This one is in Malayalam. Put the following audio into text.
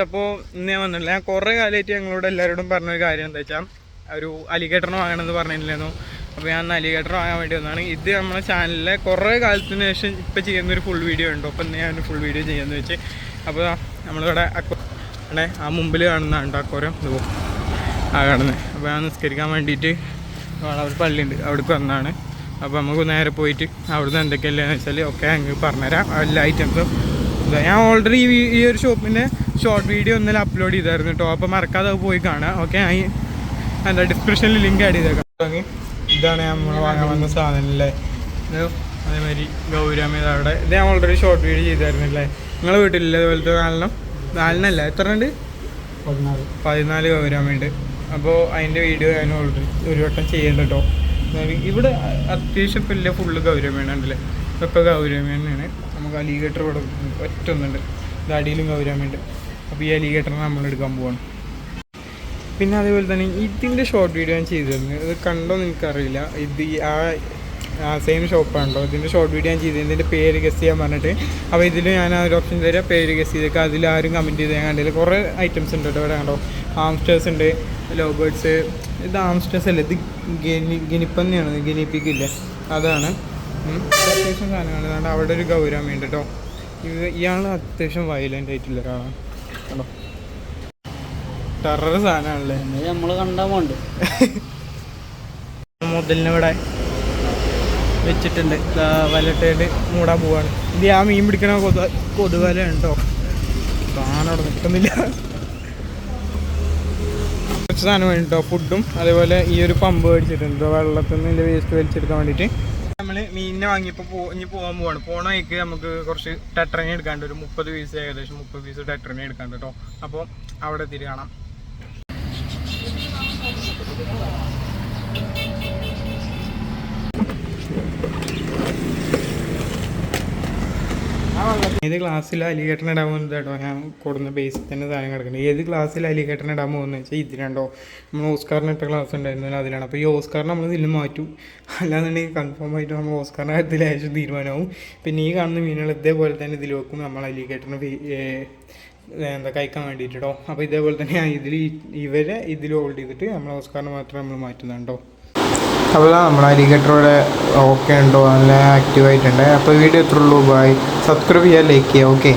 അപ്പോൾ ഇന്ന് ഞാൻ വന്നില്ല. ഞാൻ കുറേ കാലമായിട്ട് ഞങ്ങളോട് എല്ലാവരോടും പറഞ്ഞൊരു കാര്യം എന്താ വെച്ചാൽ ഒരു അലിഗേറ്ററിന് വാങ്ങണമെന്ന് പറഞ്ഞില്ലായിരുന്നു. അപ്പോൾ ഞാൻ അലിഗേറ്റർ വാങ്ങാൻ വേണ്ടി വന്നതാണ്. ഇത് നമ്മുടെ ചാനലിലെ കുറേ കാലത്തിന് ശേഷം ഇപ്പോൾ ചെയ്യുന്നൊരു ഫുൾ വീഡിയോ ഉണ്ട്. അപ്പോൾ ഇന്ന് ഞാൻ ഫുൾ വീഡിയോ ചെയ്യാമെന്ന് വെച്ച്. അപ്പോൾ നമ്മളിവിടെ അക്കോടെ ആ മുമ്പിൽ കാണുന്നതാണ് അക്കോരം ഇത് കാണുന്നത്. അപ്പോൾ ഞാൻ നിസ്കരിക്കാൻ വേണ്ടിയിട്ട് ഒരു പള്ളിയുണ്ട്, അവിടേക്ക് വന്നതാണ്. അപ്പോൾ നമുക്ക് നേരെ പോയിട്ട് അവിടുന്ന് എന്തൊക്കെയല്ലെന്ന് വെച്ചാൽ ഒക്കെ അങ്ങ് പറഞ്ഞുതരാം. എല്ലാ ഐറ്റംസും ഞാൻ ഓൾറെഡി ഈ ഒരു ഷോപ്പിൻ്റെ ഷോർട്ട് വീഡിയോ ഇന്നലെ അപ്ലോഡ് ചെയ്തായിരുന്നു കേട്ടോ. അപ്പോൾ മറക്കാതെ പോയി കാണാം. ഓക്കെ, എന്താ ഡിസ്ക്രിപ്ഷനിൽ ലിങ്ക് ആഡ് ചെയ്തേക്കാം. ഇതാണ് നമ്മൾ വാങ്ങാൻ വന്ന സാധനം അല്ലേ. അതേമാതിരി ഗൗരാമി അവിടെ ഇത് ഞാൻ ഓൾറെഡി ഷോർട്ട് വീഡിയോ ചെയ്തായിരുന്നില്ലേ. നിങ്ങളെ വീട്ടിലില്ലേ അതുപോലത്തെ നാലിനല്ല എത്ര ഉണ്ട്? 14 ഗൗരാമയുണ്ട്. അപ്പോൾ അതിൻ്റെ വീഡിയോ ഞാൻ ഓൾറെഡി ഒരു വട്ടം ചെയ്യേണ്ട കേട്ടോ. ഇവിടെ അത്യാവശ്യം വലിയ ഫുള്ള് ഗൗരവമേണ ഉണ്ടല്ലേ. ഇതൊക്കെ ഗൗരവമ തന്നെയാണ്. നമുക്ക് അലിഗേറ്റർ ഇവിടെ ഒറ്റൊന്നുണ്ട്, ഇത് അടിയിലും ഗൗരവമുണ്ട്. അപ്പോൾ ഈ അലിഗേറ്ററിനെ നമ്മൾ എടുക്കാൻ പോവാണ്. പിന്നെ അതേപോലെ തന്നെ ഇതിൻ്റെ ഷോർട്ട് വീഡിയോ ഞാൻ ചെയ്തിരുന്നു. ഇത് കണ്ടോന്ന് എനിക്കറിയില്ല. ഇത് ആ സെയിം ഷോപ്പാണല്ലോ. ഇതിൻ്റെ ഷോർട്ട് വീഡിയോ ഞാൻ ചെയ്തത്. ഇതിൻ്റെ പേര് ഗസ് ചെയ്യാൻ പറഞ്ഞിട്ട്. അപ്പോൾ ഇതിൽ ഞാൻ ആ ഒരു ഓപ്ഷൻ തരാം, പേര് ഗസ് ചെയ്തേക്കാം. അതിലാരും കമൻറ്റ് ചെയ്ത് ഞാൻ കണ്ടില്ല. കുറേ ഐറ്റംസ് ഉണ്ട് കേട്ടോ. ഇവിടെ കണ്ടോ, ഹാംസ്റ്റേഴ്സ് ഉണ്ട്, ലവ് ബേർഡ്സ്. ഇത് ഹാംസ്റ്റേഴ്സ് അല്ലേ, ഇത് ഗിനിപ്പന്നിയാണ്, ഗിനിപ്പിക്കില്ലേ അതാണ്. അത്യാവശ്യം സാധനമാണ്. അതുകൊണ്ട് അവിടെ ഒരു ഗൗരവമുണ്ട് കേട്ടോ. ഇയാൾ അത്യാവശ്യം വയലൻ്റ് ആയിട്ടുള്ള ഒരാളാണ് കേട്ടോ. ടെറർ സാധനമാണല്ലേ, നമ്മൾ കണ്ടാൽ പോണ്ട്. മുതലിനിവിടെ വെച്ചിട്ടുണ്ട്, വലട്ടേല് മൂടാൻ പോവാണ്. ഇത് ആ മീൻ പിടിക്കണ കൊതുവലയാണ് കേട്ടോ. സാധനം അവിടെ നിൽക്കുന്നില്ല. കുറച്ച് സാധനം വേണ്ടി കേട്ടോ, ഫുഡും അതേപോലെ ഈ ഒരു പമ്പ് മേടിച്ചിട്ടുണ്ട് വെള്ളത്തിൽ നിന്ന് ഇതിൻ്റെ വേസ്റ്റ് വലിച്ചെടുക്കാൻ വേണ്ടിയിട്ട്. നമ്മൾ മീനിനെ വാങ്ങിയപ്പോൾ ഇനി പോകാൻ പോവാണ്. പോണ വഴിക്ക് നമുക്ക് കുറച്ച് ടെട്രനെ എടുക്കാണ്ട്, ഒരു 30 പീസ്, ഏകദേശം 30 പീസ് ടെട്രനെ എടുക്കാണ്ട് കേട്ടോ. അപ്പോൾ അവിടെ എത്തിയിട്ട് കാണാം. ഏത് ക്ലാസ്സിൽ അലിഗേറ്ററിന് ഇടാൻ പോകുന്നത് കേട്ടോ. ഞാൻ കൊടുന്ന ബേസിൽ തന്നെ സാധനം കിടക്കുന്നത്. ഏത് ക്ലാസ്സിൽ അലിഗേറ്ററിന് ഇടാൻ പോകുന്നത് വെച്ചാൽ ഇതിലുണ്ടോ, നമ്മൾ ഓസ്കാറിന് ഇട്ട ക്ലാസ് ഉണ്ടായിരുന്നല്ലോ അതിലാണ്. അപ്പോൾ ഈ ഓസ്കാറിന് നമ്മൾ ഇതിൽ മാറ്റും. അല്ലാന്നുണ്ടെങ്കിൽ കൺഫേം ആയിട്ട് നമ്മൾ ഓസ്കാറിൻ്റെ കാര്യത്തിൽ ഏകദേശം തീരുമാനമാവും. പിന്നെ ഈ കാണുന്ന മീനുകൾ ഇതേപോലെ തന്നെ ഇതിൽ വെക്കും നമ്മൾ അലിഗേറ്ററിന് കഴിക്കാൻ വേണ്ടിയിട്ട് കേട്ടോ. അപ്പോൾ ഇതേപോലെ തന്നെ ഇവരെ ഇതിൽ ഹോൾഡ് ചെയ്തിട്ട് നമ്മൾ ഓസ്കാറിന് മാത്രമേ നമ്മൾ മാറ്റുന്നുണ്ടോ. അപ്പോൾ നമ്മുടെ അലിഗേറ്ററോടെ ഓക്കെ ഉണ്ടോ, നല്ല ആക്റ്റീവായിട്ടുണ്ട്. അപ്പോൾ വീഡിയോ എത്ര ഉള്ളൂ. ബൈ, സബ്സ്ക്രൈബ് ചെയ്യുക, ലൈക്ക് ചെയ്യുക. ഓക്കെ.